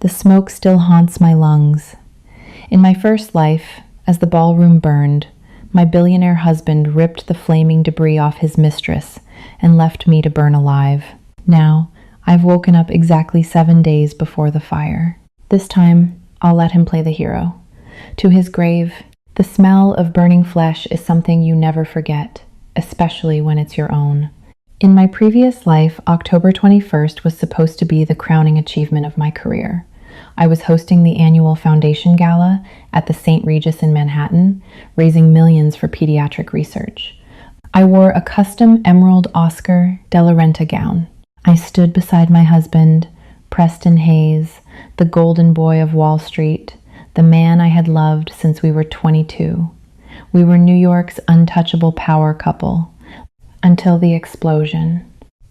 The smoke still haunts my lungs. In my first life, as the ballroom burned, my billionaire husband ripped the flaming debris off his mistress and left me to burn alive. Now, I've woken up exactly 7 days before the fire. This time, I'll let him play the hero. To his grave, the smell of burning flesh is something you never forget, especially when it's your own. In my previous life, October 21st was supposed to be the crowning achievement of my career. I was hosting the annual Foundation Gala at the St. Regis in Manhattan, raising millions for pediatric research. I wore a custom emerald Oscar de la Renta gown. I stood beside my husband, Preston Hayes, the golden boy of Wall Street, the man I had loved since we were 22. We were New York's untouchable power couple, until the explosion.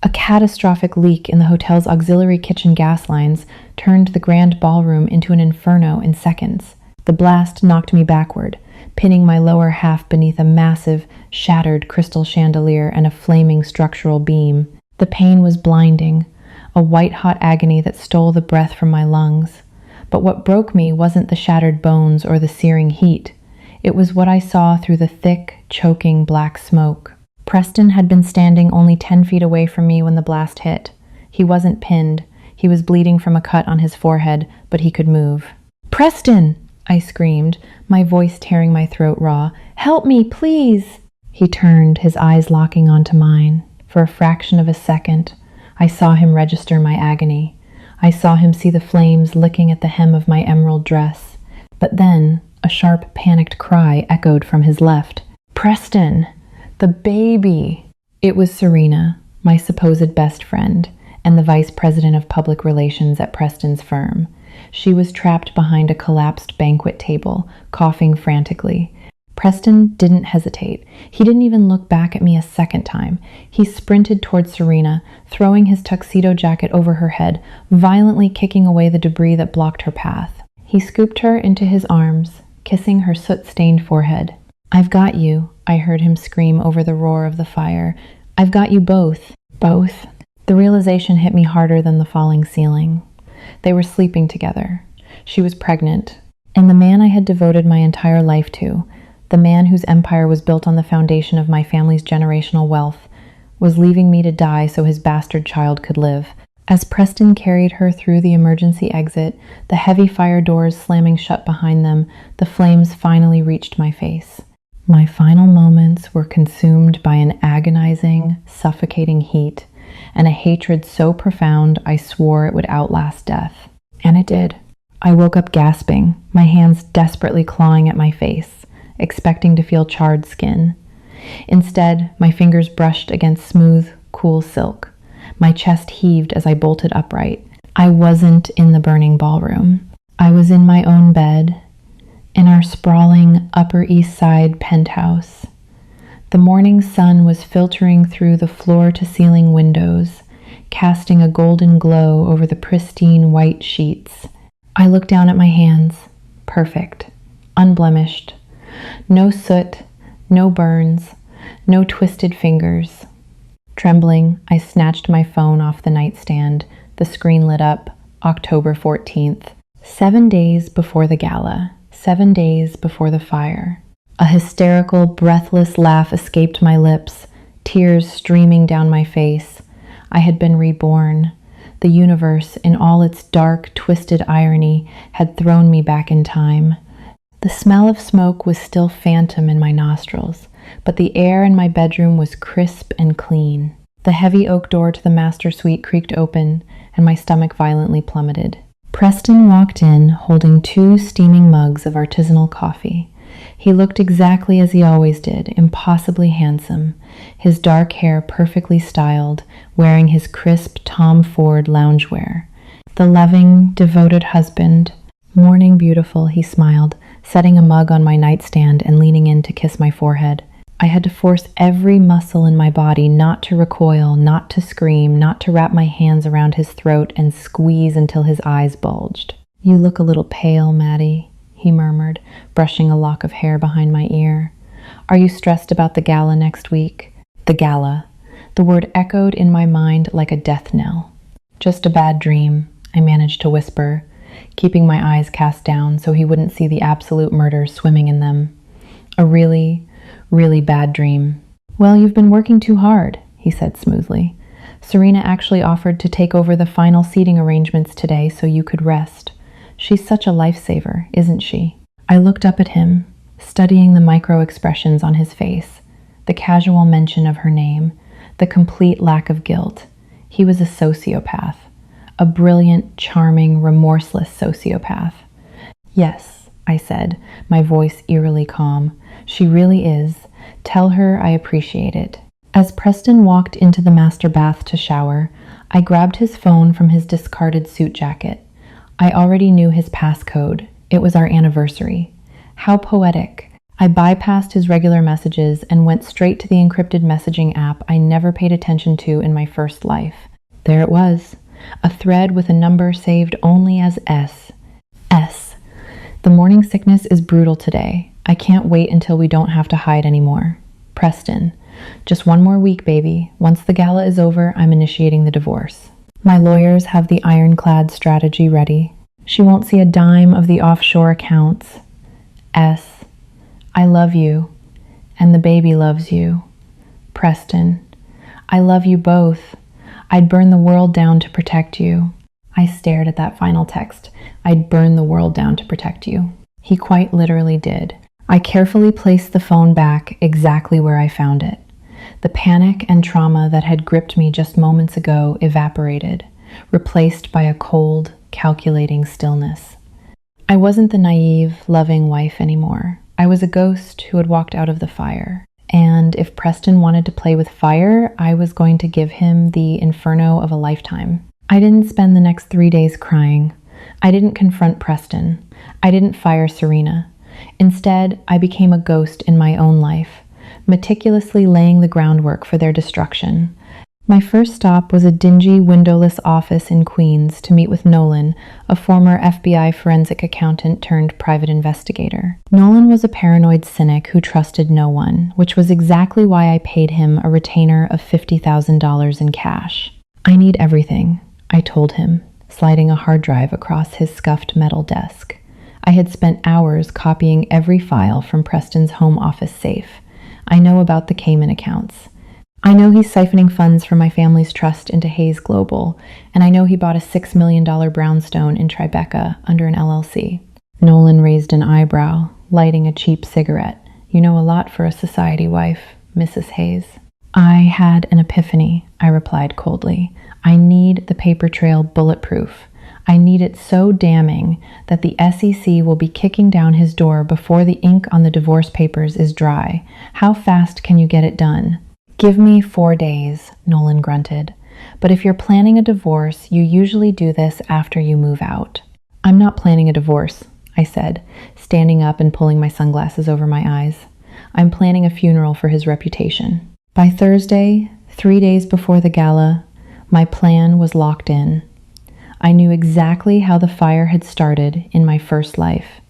A catastrophic leak in the hotel's auxiliary kitchen gas lines turned the grand ballroom into an inferno in seconds. The blast knocked me backward, pinning my lower half beneath a massive, shattered crystal chandelier and a flaming structural beam. The pain was blinding, a white-hot agony that stole the breath from my lungs. But what broke me wasn't the shattered bones or the searing heat. It was what I saw through the thick, choking black smoke. Preston had been standing only 10 feet away from me when the blast hit. He wasn't pinned. He was bleeding from a cut on his forehead, but he could move. "Preston!" I screamed, my voice tearing my throat raw. "Help me, please!" He turned, his eyes locking onto mine. For a fraction of a second, I saw him register my agony. I saw him see the flames licking at the hem of my emerald dress. But then, a sharp, panicked cry echoed from his left. "Preston! The baby!" It was Serena, my supposed best friend, and the vice president of public relations at Preston's firm. She was trapped behind a collapsed banquet table, coughing frantically. Preston didn't hesitate. He didn't even look back at me a second time. He sprinted towards Serena, throwing his tuxedo jacket over her head, violently kicking away the debris that blocked her path. He scooped her into his arms, kissing her soot-stained forehead. "I've got you," I heard him scream over the roar of the fire. "I've got you both." Both? The realization hit me harder than the falling ceiling. They were sleeping together. She was pregnant. And the man I had devoted my entire life to, the man whose empire was built on the foundation of my family's generational wealth, was leaving me to die so his bastard child could live. As Preston carried her through the emergency exit, the heavy fire doors slamming shut behind them, the flames finally reached my face. My final moments were consumed by an agonizing, suffocating heat, and a hatred so profound I swore it would outlast death. And it did. I woke up gasping, my hands desperately clawing at my face, expecting to feel charred skin. Instead, my fingers brushed against smooth, cool silk. My chest heaved as I bolted upright. I wasn't in the burning ballroom. I was in my own bed, in our sprawling Upper East Side penthouse. The morning sun was filtering through the floor-to-ceiling windows, casting a golden glow over the pristine white sheets. I looked down at my hands. Perfect. Unblemished. No soot, no burns, no twisted fingers. Trembling, I snatched my phone off the nightstand. The screen lit up. October 14th. 7 days before the gala. 7 days before the fire. A hysterical, breathless laugh escaped my lips, tears streaming down my face. I had been reborn. The universe, in all its dark, twisted irony, had thrown me back in time. The smell of smoke was still phantom in my nostrils, but the air in my bedroom was crisp and clean. The heavy oak door to the master suite creaked open, and my stomach violently plummeted. Preston walked in, holding 2 steaming mugs of artisanal coffee. He looked exactly as he always did, impossibly handsome, his dark hair perfectly styled, wearing his crisp Tom Ford loungewear. The loving, devoted husband. "Morning, beautiful," he smiled, setting a mug on my nightstand and leaning in to kiss my forehead. I had to force every muscle in my body not to recoil, not to scream, not to wrap my hands around his throat and squeeze until his eyes bulged. "You look a little pale, Maddie," he murmured, brushing a lock of hair behind my ear. "Are you stressed about the gala next week?" The gala. The word echoed in my mind like a death knell. "Just a bad dream," I managed to whisper. keeping my eyes cast down so he wouldn't see the absolute murder swimming in them. A really, really bad dream. "Well, you've been working too hard," he said smoothly. "Serena actually offered to take over the final seating arrangements today so you could rest. She's such a lifesaver, isn't she?" I looked up at him, studying the micro expressions on his face, the casual mention of her name, the complete lack of guilt. He was a sociopath, a brilliant, charming, remorseless sociopath. "Yes," I said, my voice eerily calm. "She really is. Tell her I appreciate it." As Preston walked into the master bath to shower, I grabbed his phone from his discarded suit jacket. I already knew his passcode. It was our anniversary. How poetic. I bypassed his regular messages and went straight to the encrypted messaging app I never paid attention to in my first life. There it was, a thread with a number saved only as S. S. "The morning sickness is brutal today. I can't wait until we don't have to hide anymore. Preston. Just one more week, baby. Once the gala is over, I'm initiating the divorce. My lawyers have the ironclad strategy ready. She won't see a dime of the offshore accounts. S. I love you, and the baby loves you. Preston. I love you both. I'd burn the world down to protect you." I stared at that final text. I'd burn the world down to protect you. He quite literally did. I carefully placed the phone back exactly where I found it. The panic and trauma that had gripped me just moments ago evaporated, replaced by a cold, calculating stillness. I wasn't the naive, loving wife anymore. I was a ghost who had walked out of the fire. And if Preston wanted to play with fire, I was going to give him the inferno of a lifetime. I didn't spend the next 3 days crying. I didn't confront Preston. I didn't fire Serena. Instead, I became a ghost in my own life, meticulously laying the groundwork for their destruction. My first stop was a dingy, windowless office in Queens to meet with Nolan, a former FBI forensic accountant turned private investigator. Nolan was a paranoid cynic who trusted no one, which was exactly why I paid him a retainer of $50,000 in cash. "I need everything," I told him, sliding a hard drive across his scuffed metal desk. I had spent hours copying every file from Preston's home office safe. I know about the Cayman accounts. I know he's siphoning funds from my family's trust into Hayes Global, and I know he bought a $6 million brownstone in Tribeca under an LLC. Nolan raised an eyebrow, lighting a cheap cigarette. "You know a lot for a society wife, Mrs. Hayes." "I had an epiphany," I replied coldly. "I need the paper trail bulletproof. I need it so damning that the SEC will be kicking down his door before the ink on the divorce papers is dry. How fast can you get it done?" "Give me 4 days," Nolan grunted. "But if you're planning a divorce, you usually do this after you move out." "I'm not planning a divorce," I said, standing up and pulling my sunglasses over my eyes. "I'm planning a funeral for his reputation." By Thursday, 3 days before the gala, my plan was locked in. I knew exactly how the fire had started in my first life.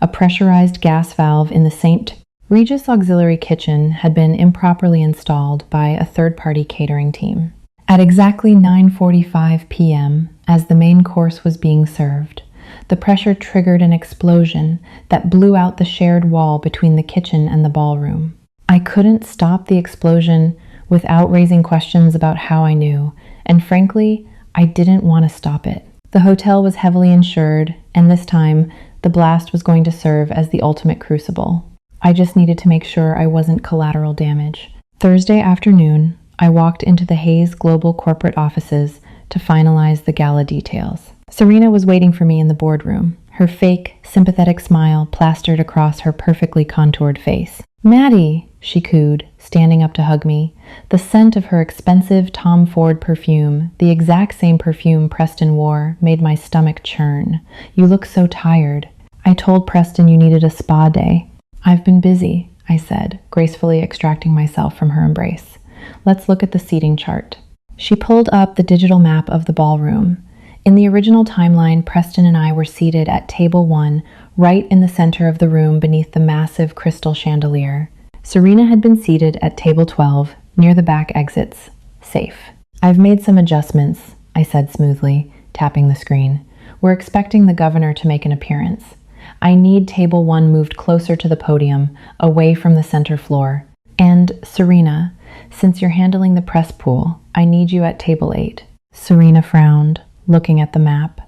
A pressurized gas valve in the St. Regis Auxiliary Kitchen had been improperly installed by a third-party catering team. At exactly 9:45 p.m., as the main course was being served, the pressure triggered an explosion that blew out the shared wall between the kitchen and the ballroom. I couldn't stop the explosion without raising questions about how I knew, and frankly, I didn't want to stop it. The hotel was heavily insured, and this time, the blast was going to serve as the ultimate crucible. I just needed to make sure I wasn't collateral damage. Thursday afternoon, I walked into the Hayes Global corporate offices to finalize the gala details. Serena was waiting for me in the boardroom, her fake, sympathetic smile plastered across her perfectly contoured face. "Maddie," she cooed, standing up to hug me. The scent of her expensive Tom Ford perfume, the exact same perfume Preston wore, made my stomach churn. "You look so tired. I told Preston you needed a spa day." "I've been busy," I said, gracefully extracting myself from her embrace. "Let's look at the seating chart." She pulled up the digital map of the ballroom. In the original timeline, Preston and I were seated at table 1, right in the center of the room beneath the massive crystal chandelier. Serena had been seated at table 12, near the back exits, safe. "I've made some adjustments," I said smoothly, tapping the screen. We're expecting the governor to make an appearance. I need table 1 moved closer to the podium, away from the center floor. And, Serena, since you're handling the press pool, I need you at table 8. Serena frowned, looking at the map.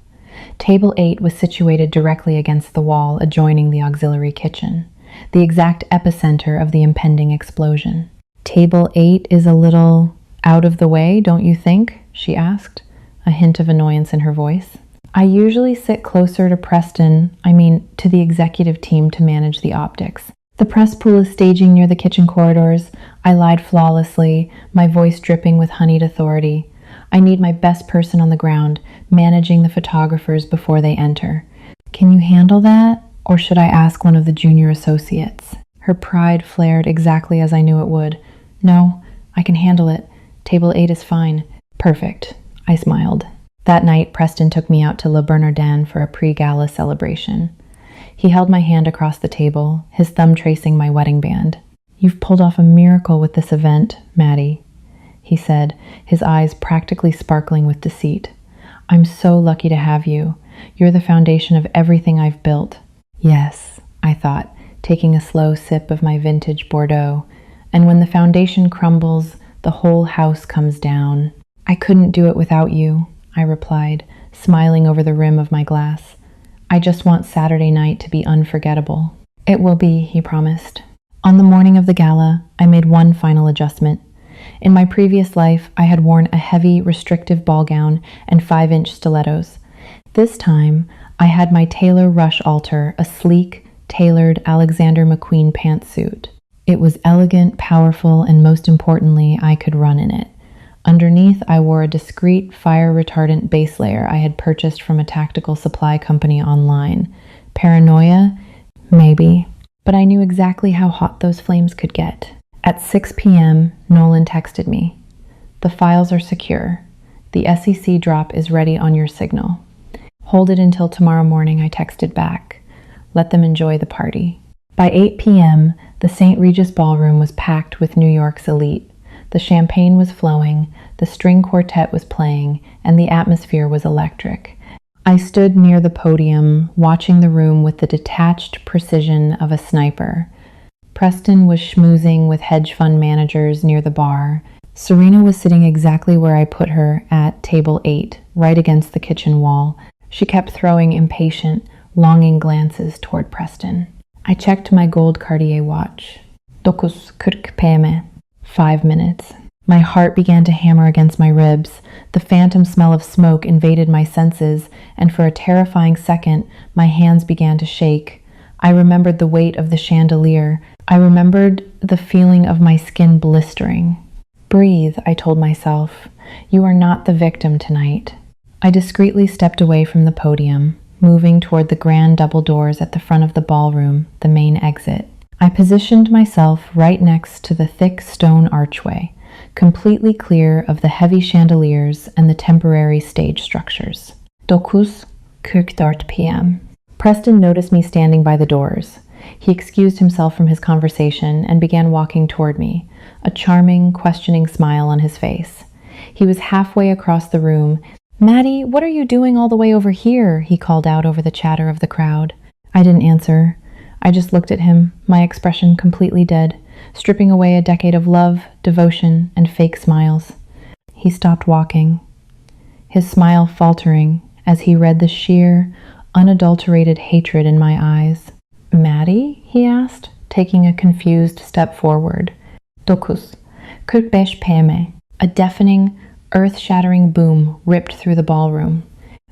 Table 8 was situated directly against the wall adjoining the auxiliary kitchen, the exact epicenter of the impending explosion. Table 8 is a little out of the way, don't you think? She asked, a hint of annoyance in her voice. I usually sit closer to to the executive team to manage the optics. The press pool is staging near the kitchen corridors. I lied flawlessly, my voice dripping with honeyed authority. I need my best person on the ground, managing the photographers before they enter. Can you handle that? Or should I ask one of the junior associates? Her pride flared exactly as I knew it would. No, I can handle it. Table 8 is fine. Perfect. I smiled. That night, Preston took me out to Le Bernardin for a pre-gala celebration. He held my hand across the table, his thumb tracing my wedding band. You've pulled off a miracle with this event, Maddie, he said, his eyes practically sparkling with deceit. I'm so lucky to have you. You're the foundation of everything I've built. Yes, I thought, taking a slow sip of my vintage Bordeaux. And when the foundation crumbles, the whole house comes down. I couldn't do it without you, I replied, smiling over the rim of my glass. I just want Saturday night to be unforgettable. It will be, he promised. On the morning of the gala, I made one final adjustment. In my previous life, I had worn a heavy, restrictive ball gown and 5-inch stilettos. This time, I had my Taylor Rush alter, a sleek, tailored Alexander McQueen pantsuit. It was elegant, powerful, and most importantly, I could run in it. Underneath, I wore a discreet, fire-retardant base layer I had purchased from a tactical supply company online. Paranoia? Maybe. But I knew exactly how hot those flames could get. At 6 p.m., Nolan texted me. The files are secure. The SEC drop is ready on your signal. Hold it until tomorrow morning, I texted back. Let them enjoy the party. By 8 p.m., the St. Regis Ballroom was packed with New York's elite. The champagne was flowing, the string quartet was playing, and the atmosphere was electric. I stood near the podium, watching the room with the detached precision of a sniper. Preston was schmoozing with hedge fund managers near the bar. Serena was sitting exactly where I put her at table 8, right against the kitchen wall. She kept throwing impatient, longing glances toward Preston. I checked my gold Cartier watch. 9:40 p.m. 5 minutes. My heart began to hammer against my ribs. The phantom smell of smoke invaded my senses, and for a terrifying second, my hands began to shake. I remembered the weight of the chandelier. I remembered the feeling of my skin blistering. Breathe, I told myself. You are not the victim tonight. I discreetly stepped away from the podium, moving toward the grand double doors at the front of the ballroom, the main exit. I positioned myself right next to the thick stone archway, completely clear of the heavy chandeliers and the temporary stage structures. 9:40 p.m. Preston noticed me standing by the doors. He excused himself from his conversation and began walking toward me, a charming, questioning smile on his face. He was halfway across the room. Maddie, what are you doing all the way over here? He called out over the chatter of the crowd. I didn't answer. I just looked at him, my expression completely dead, stripping away a decade of love, devotion, and fake smiles. He stopped walking, his smile faltering as he read the sheer, unadulterated hatred in my eyes. Maddie? He asked, taking a confused step forward. 9:40 p.m. A deafening, earth-shattering boom ripped through the ballroom.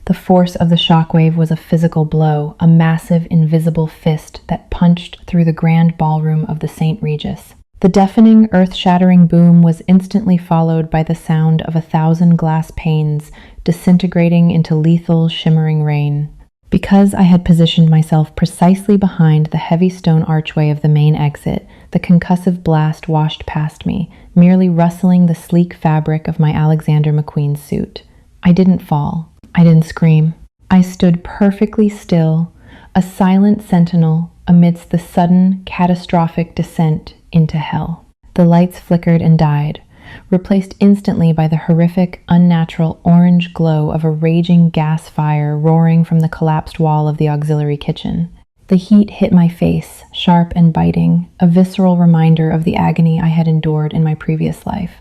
The force of the shockwave was a physical blow, a massive, invisible fist that punched through the grand ballroom of the St. Regis. The deafening, earth-shattering boom was instantly followed by the sound of 1,000 glass panes disintegrating into lethal, shimmering rain. Because I had positioned myself precisely behind the heavy stone archway of the main exit, the concussive blast washed past me, merely rustling the sleek fabric of my Alexander McQueen suit. I didn't fall. I didn't scream. I stood perfectly still, a silent sentinel amidst the sudden, catastrophic descent into hell. The lights flickered and died. replaced instantly by the horrific, unnatural orange glow of a raging gas fire roaring from the collapsed wall of the auxiliary kitchen. The heat hit my face, sharp and biting, a visceral reminder of the agony I had endured in my previous life.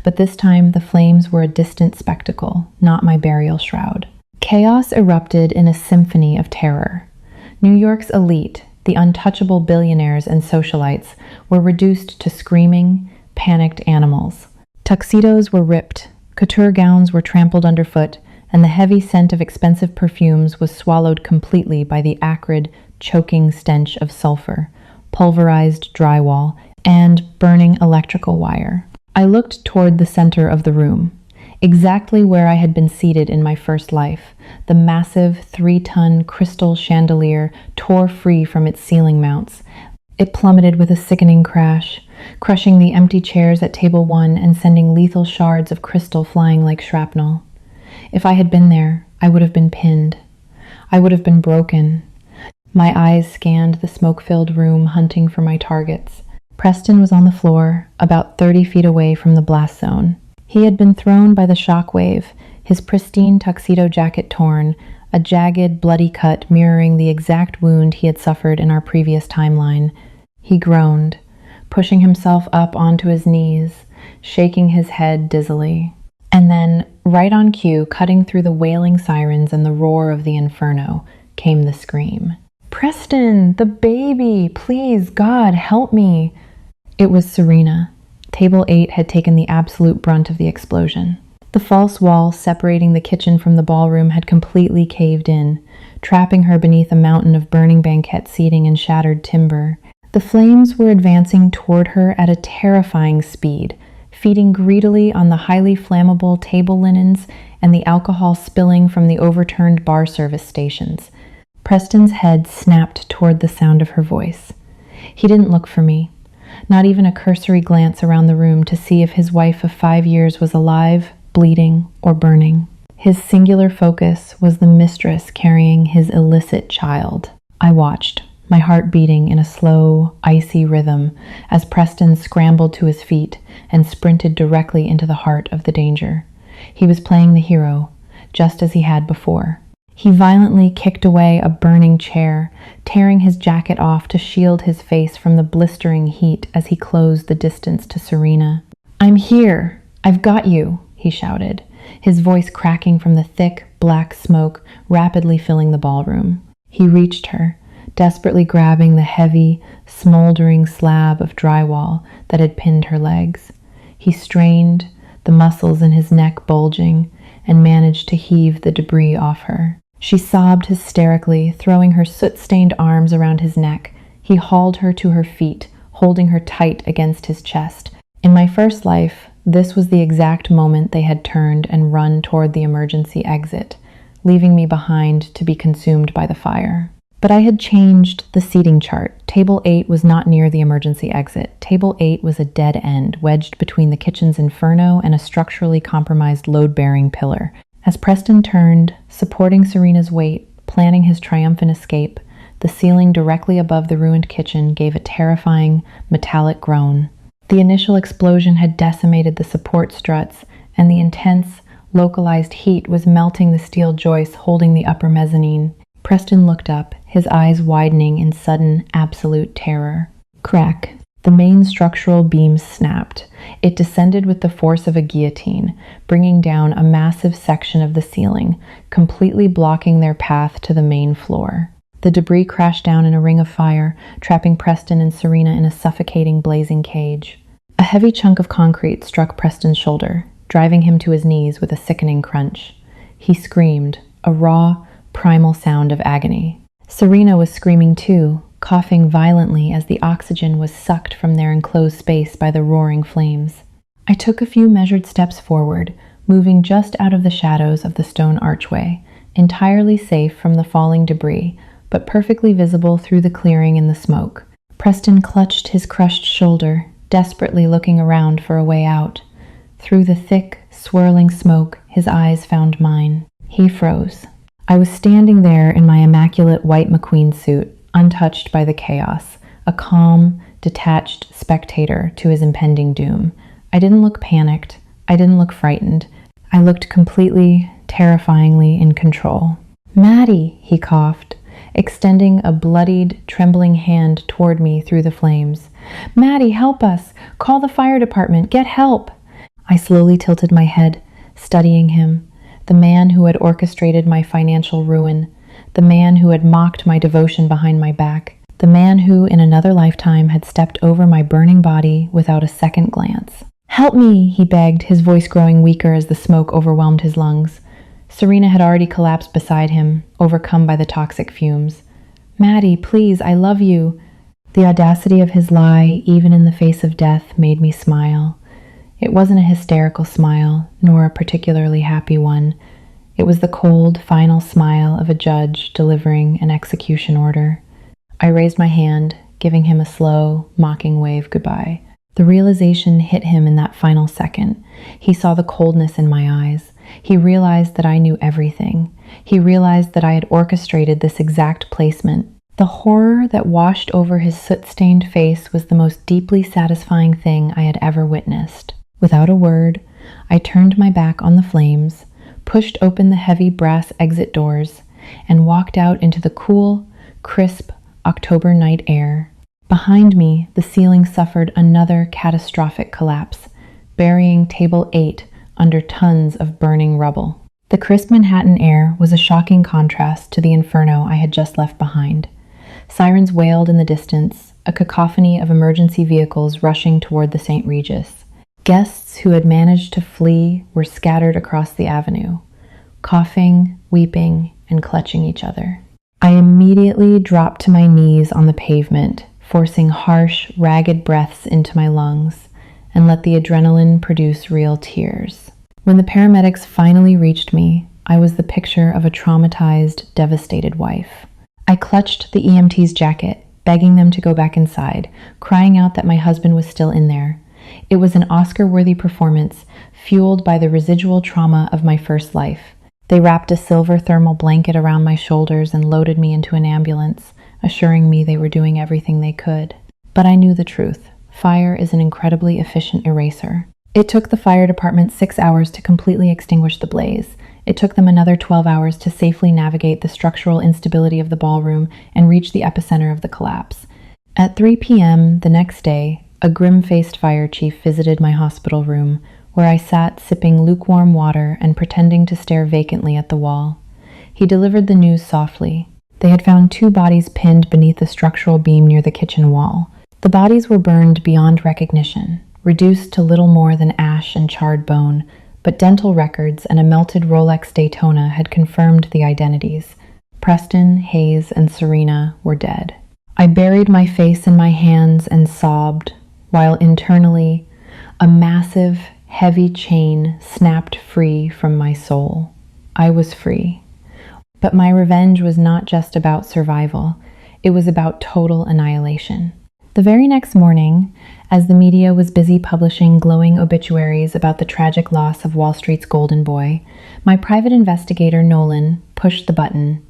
But this time, the flames were a distant spectacle, not my burial shroud. Chaos erupted in a symphony of terror. New York's elite, the untouchable billionaires and socialites, were reduced to screaming, panicked animals. Tuxedos were ripped, couture gowns were trampled underfoot, and the heavy scent of expensive perfumes was swallowed completely by the acrid, choking stench of sulfur, pulverized drywall, and burning electrical wire. I looked toward the center of the room, exactly where I had been seated in my first life. The massive 3-ton crystal chandelier tore free from its ceiling mounts. It plummeted with a sickening crash, crushing the empty chairs at table 1 and sending lethal shards of crystal flying like shrapnel. If I had been there, I would have been pinned. I would have been broken. My eyes scanned the smoke-filled room, hunting for my targets. Preston was on the floor, about 30 feet away from the blast zone. He had been thrown by the shock wave, his pristine tuxedo jacket torn, a jagged, bloody cut mirroring the exact wound he had suffered in our previous timeline. He groaned, pushing himself up onto his knees, shaking his head dizzily. And then, right on cue, cutting through the wailing sirens and the roar of the inferno, came the scream. "Preston, the baby! Please, God, help me!" It was Serena. Table 8 had taken the absolute brunt of the explosion. The false wall separating the kitchen from the ballroom had completely caved in, trapping her beneath a mountain of burning banquette seating and shattered timber. The flames were advancing toward her at a terrifying speed, feeding greedily on the highly flammable table linens and the alcohol spilling from the overturned bar service stations. Preston's head snapped toward the sound of her voice. He didn't look for me, not even a cursory glance around the room to see if his wife of 5 years was alive, bleeding, or burning. His singular focus was the mistress carrying his illicit child. I watched, my heart beating in a slow, icy rhythm, as Preston scrambled to his feet and sprinted directly into the heart of the danger. He was playing the hero, just as he had before. He violently kicked away a burning chair, tearing his jacket off to shield his face from the blistering heat as he closed the distance to Serena. "I'm here! I've got you!" he shouted, his voice cracking from the thick, black smoke rapidly filling the ballroom. He reached her, desperately grabbing the heavy, smoldering slab of drywall that had pinned her legs. He strained, the muscles in his neck bulging, and managed to heave the debris off her. She sobbed hysterically, throwing her soot-stained arms around his neck. He hauled her to her feet, holding her tight against his chest. In my first life, this was the exact moment they had turned and run toward the emergency exit, leaving me behind to be consumed by the fire. But I had changed the seating chart. Table 8 was not near the emergency exit. Table 8 was a dead end, wedged between the kitchen's inferno and a structurally compromised load-bearing pillar. As Preston turned, supporting Serena's weight, planning his triumphant escape, the ceiling directly above the ruined kitchen gave a terrifying, metallic groan. The initial explosion had decimated the support struts, and the intense, localized heat was melting the steel joists holding the upper mezzanine. Preston looked up, his eyes widening in sudden, absolute terror. Crack. The main structural beam snapped. It descended with the force of a guillotine, bringing down a massive section of the ceiling, completely blocking their path to the main floor. The debris crashed down in a ring of fire, trapping Preston and Serena in a suffocating, blazing cage. A heavy chunk of concrete struck Preston's shoulder, driving him to his knees with a sickening crunch. He screamed, a raw, primal sound of agony. Serena was screaming too, coughing violently as the oxygen was sucked from their enclosed space by the roaring flames. I took a few measured steps forward, moving just out of the shadows of the stone archway, entirely safe from the falling debris, but perfectly visible through the clearing in the smoke. Preston clutched his crushed shoulder, desperately looking around for a way out. Through the thick, swirling smoke, his eyes found mine. He froze. I was standing there in my immaculate white McQueen suit, untouched by the chaos, a calm, detached spectator to his impending doom. I didn't look panicked. I didn't look frightened. I looked completely, terrifyingly in control. "Maddie," he coughed, extending a bloodied, trembling hand toward me through the flames. "Maddie, help us! Call the fire department! Get help!" I slowly tilted my head, studying him, the man who had orchestrated my financial ruin, the man who had mocked my devotion behind my back, the man who, in another lifetime, had stepped over my burning body without a second glance. "Help me," he begged, his voice growing weaker as the smoke overwhelmed his lungs. Serena had already collapsed beside him, overcome by the toxic fumes. "Maddie, please, I love you." The audacity of his lie, even in the face of death, made me smile. It wasn't a hysterical smile, nor a particularly happy one. It was the cold, final smile of a judge delivering an execution order. I raised my hand, giving him a slow, mocking wave goodbye. The realization hit him in that final second. He saw the coldness in my eyes. He realized that I knew everything. He realized that I had orchestrated this exact placement. The horror that washed over his soot-stained face was the most deeply satisfying thing I had ever witnessed. Without a word, I turned my back on the flames, pushed open the heavy brass exit doors, and walked out into the cool, crisp October night air. Behind me, the ceiling suffered another catastrophic collapse, burying Table 8 under tons of burning rubble. The crisp Manhattan air was a shocking contrast to the inferno I had just left behind. Sirens wailed in the distance, a cacophony of emergency vehicles rushing toward the St. Regis. Guests who had managed to flee were scattered across the avenue, coughing, weeping, and clutching each other. I immediately dropped to my knees on the pavement, forcing harsh, ragged breaths into my lungs, and let the adrenaline produce real tears. When the paramedics finally reached me, I was the picture of a traumatized, devastated wife. I clutched the EMT's jacket, begging them to go back inside, crying out that my husband was still in there. It was an Oscar-worthy performance, fueled by the residual trauma of my first life. They wrapped a silver thermal blanket around my shoulders and loaded me into an ambulance, assuring me they were doing everything they could. But I knew the truth. Fire is an incredibly efficient eraser. It took the fire department 6 hours to completely extinguish the blaze. It took them another 12 hours to safely navigate the structural instability of the ballroom and reach the epicenter of the collapse. At 3 p.m. the next day, a grim-faced fire chief visited my hospital room, where I sat sipping lukewarm water and pretending to stare vacantly at the wall. He delivered the news softly. They had found 2 bodies pinned beneath the structural beam near the kitchen wall. The bodies were burned beyond recognition, reduced to little more than ash and charred bone, but dental records and a melted Rolex Daytona had confirmed the identities. Preston, Hayes, and Serena were dead. I buried my face in my hands and sobbed, while internally, a massive, heavy chain snapped free from my soul. I was free. But my revenge was not just about survival. It was about total annihilation. The very next morning, as the media was busy publishing glowing obituaries about the tragic loss of Wall Street's golden boy, my private investigator, Nolan, pushed the button.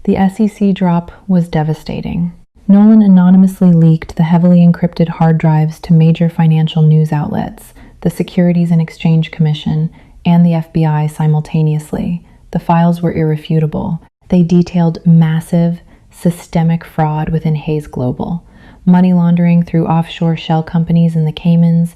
The SEC drop was devastating. Nolan anonymously leaked the heavily encrypted hard drives to major financial news outlets, the Securities and Exchange Commission, and the FBI simultaneously. The files were irrefutable. They detailed massive, systemic fraud within Hayes Global, money laundering through offshore shell companies in the Caymans,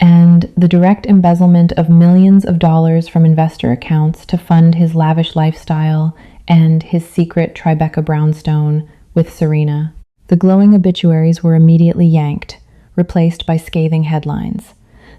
and the direct embezzlement of millions of dollars from investor accounts to fund his lavish lifestyle and his secret Tribeca brownstone with Serena. The glowing obituaries were immediately yanked, replaced by scathing headlines.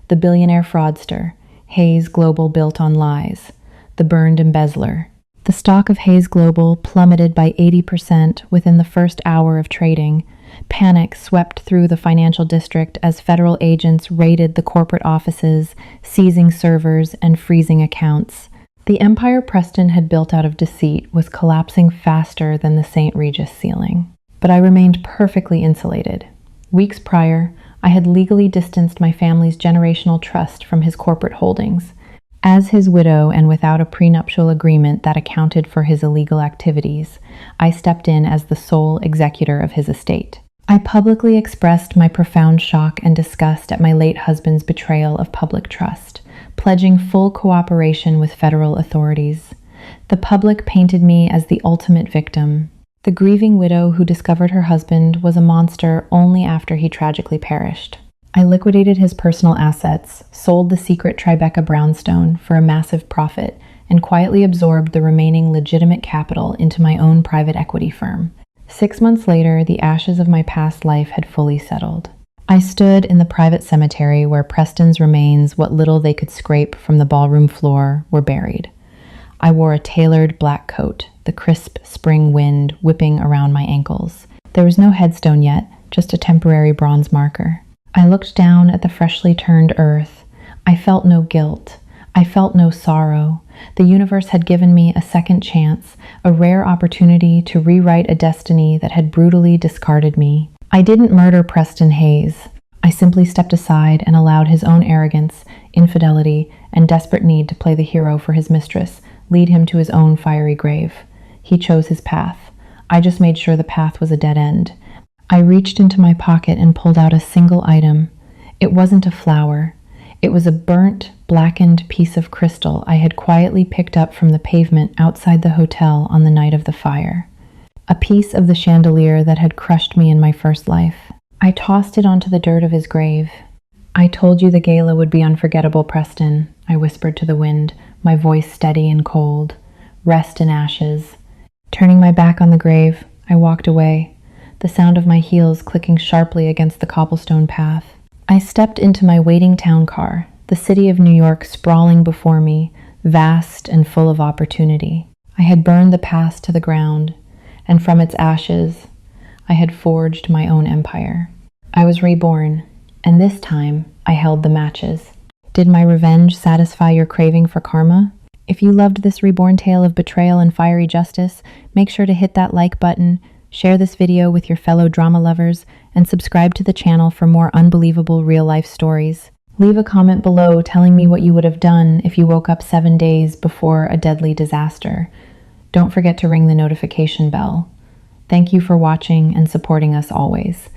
The billionaire fraudster, Hayes Global built on lies. The burned embezzler. The stock of Hayes Global plummeted by 80% within the first hour of trading. Panic swept through the financial district as federal agents raided the corporate offices, seizing servers and freezing accounts. The empire Preston had built out of deceit was collapsing faster than the St. Regis ceiling. But I remained perfectly insulated. Weeks prior, I had legally distanced my family's generational trust from his corporate holdings. As his widow and without a prenuptial agreement that accounted for his illegal activities, I stepped in as the sole executor of his estate. I publicly expressed my profound shock and disgust at my late husband's betrayal of public trust, pledging full cooperation with federal authorities. The public painted me as the ultimate victim, the grieving widow who discovered her husband was a monster only after he tragically perished. I liquidated his personal assets, sold the secret Tribeca brownstone for a massive profit, and quietly absorbed the remaining legitimate capital into my own private equity firm. 6 months later, the ashes of my past life had fully settled. I stood in the private cemetery where Preston's remains, what little they could scrape from the ballroom floor, were buried. I wore a tailored black coat, the crisp spring wind whipping around my ankles. There was no headstone yet, just a temporary bronze marker. I looked down at the freshly turned earth. I felt no guilt. I felt no sorrow. The universe had given me a second chance, a rare opportunity to rewrite a destiny that had brutally discarded me. I didn't murder Preston Hayes. I simply stepped aside and allowed his own arrogance, infidelity, and desperate need to play the hero for his mistress lead him to his own fiery grave. He chose his path. I just made sure the path was a dead end. I reached into my pocket and pulled out a single item. It wasn't a flower. It was a burnt, blackened piece of crystal I had quietly picked up from the pavement outside the hotel on the night of the fire. A piece of the chandelier that had crushed me in my first life. I tossed it onto the dirt of his grave. "I told you the gala would be unforgettable, Preston," I whispered to the wind, my voice steady and cold. "Rest in ashes." Turning my back on the grave, I walked away, the sound of my heels clicking sharply against the cobblestone path. I stepped into my waiting town car, the city of New York sprawling before me, vast and full of opportunity. I had burned the past to the ground, and from its ashes, I had forged my own empire. I was reborn, and this time I held the matches. Did my revenge satisfy your craving for karma? If you loved this reborn tale of betrayal and fiery justice, make sure to hit that like button, share this video with your fellow drama lovers, and subscribe to the channel for more unbelievable real-life stories. Leave a comment below telling me what you would have done if you woke up 7 days before a deadly disaster. Don't forget to ring the notification bell. Thank you for watching and supporting us always.